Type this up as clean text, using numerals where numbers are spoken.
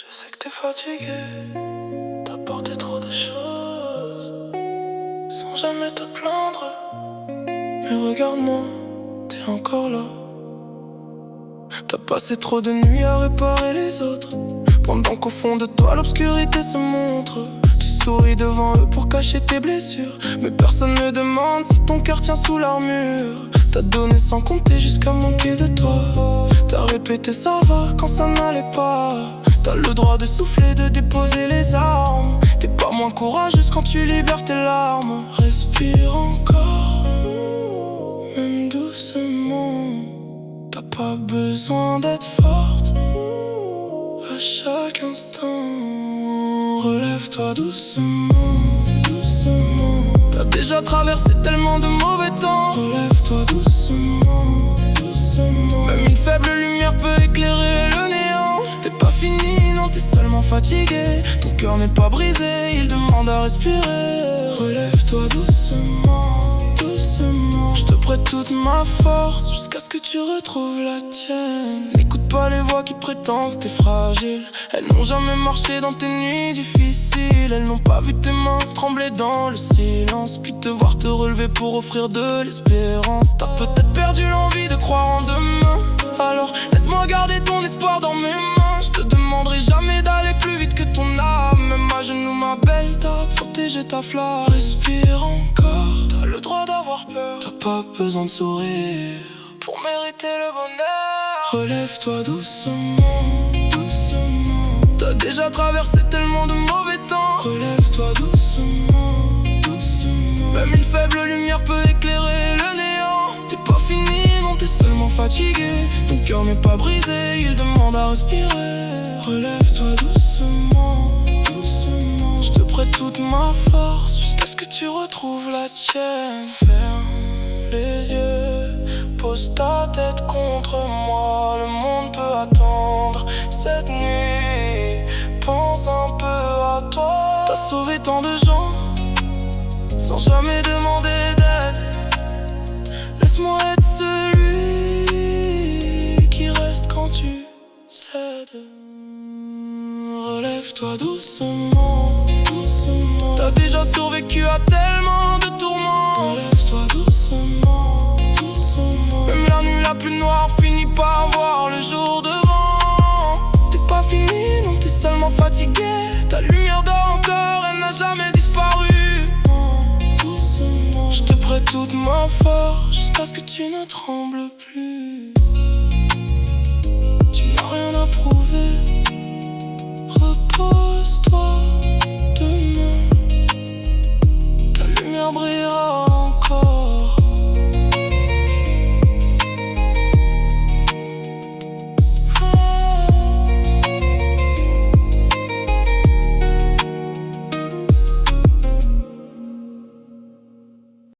Je sais que t'es fatigué, t'as porté trop de choses, sans jamais te plaindre. Mais regarde-moi, t'es encore là. T'as passé trop de nuits à réparer les autres, pendant qu'au fond de toi l'obscurité se montre. Tu souris devant eux pour cacher tes blessures, mais personne ne demande si ton cœur tient sous l'armure. T'as donné sans compter jusqu'à manquer de toi. T'as répété ça va quand ça n'allait pas. T'as le droit de souffler, de déposer les armes. T'es pas moins courageuse quand tu libères tes larmes. Respire encore, même doucement. T'as pas besoin d'être forte à chaque instant. Relève-toi doucement, doucement. T'as déjà traversé tellement de mauvais temps. Relève-toi doucement, doucement. Même une faible lumière peut éclairer le néant. T'es pas fini, non, t'es seulement fatigué. Ton cœur n'est pas brisé, il demande à respirer. Relève-toi doucement, doucement. Je te prête toute ma force jusqu'à ce que tu retrouves la tienne. N'écoute pas les voix qui prétendent que t'es fragile. Elles n'ont jamais marché dans tes nuits difficiles. Elles n'ont pas vu tes mains trembler dans le silence, puis te voir te relever pour offrir de l'espérance. T'as peut-être perdu l'envie de croire en demain, alors laisse-moi garder ton espoir dans mes mains. Je te demanderai jamais d'aller plus vite que ton âme. Même à genoux ma belle, t'as protégé ta flamme. Respire encore, t'as le droit d'avoir peur. T'as pas besoin de sourire pour mériter le bonheur. Relève-toi doucement, doucement. T'as déjà traversé tellement de mauvais temps. Relève-toi doucement, doucement. Même une faible lumière peut éclairer le néant. T'es pas fini, non, t'es seulement fatigué. Ton cœur n'est pas brisé, il demande à respirer. Relève-toi doucement, doucement. Je te prête toute ma force jusqu'à ce que tu retrouves la tienne. Ferme les yeux, pose ta tête contre moi. Le monde peut attendre cette nuit. Pense un peu à toi. T'as sauvé tant de gens sans jamais demander d'aide. Laisse-moi être celui qui reste quand tu cèdes. Relève-toi doucement, doucement. T'as déjà survécu à tellement de tourments. Relève-toi doucement, doucement. Même la nuit la plus noire finit par voir le jour devant. T'es pas fini, non, t'es seulement fatigué. Ta lumière dort encore, elle n'a jamais disparu. Doucement. Je te prête toute ma force jusqu'à ce que tu ne trembles plus. Tu n'as rien à prouver.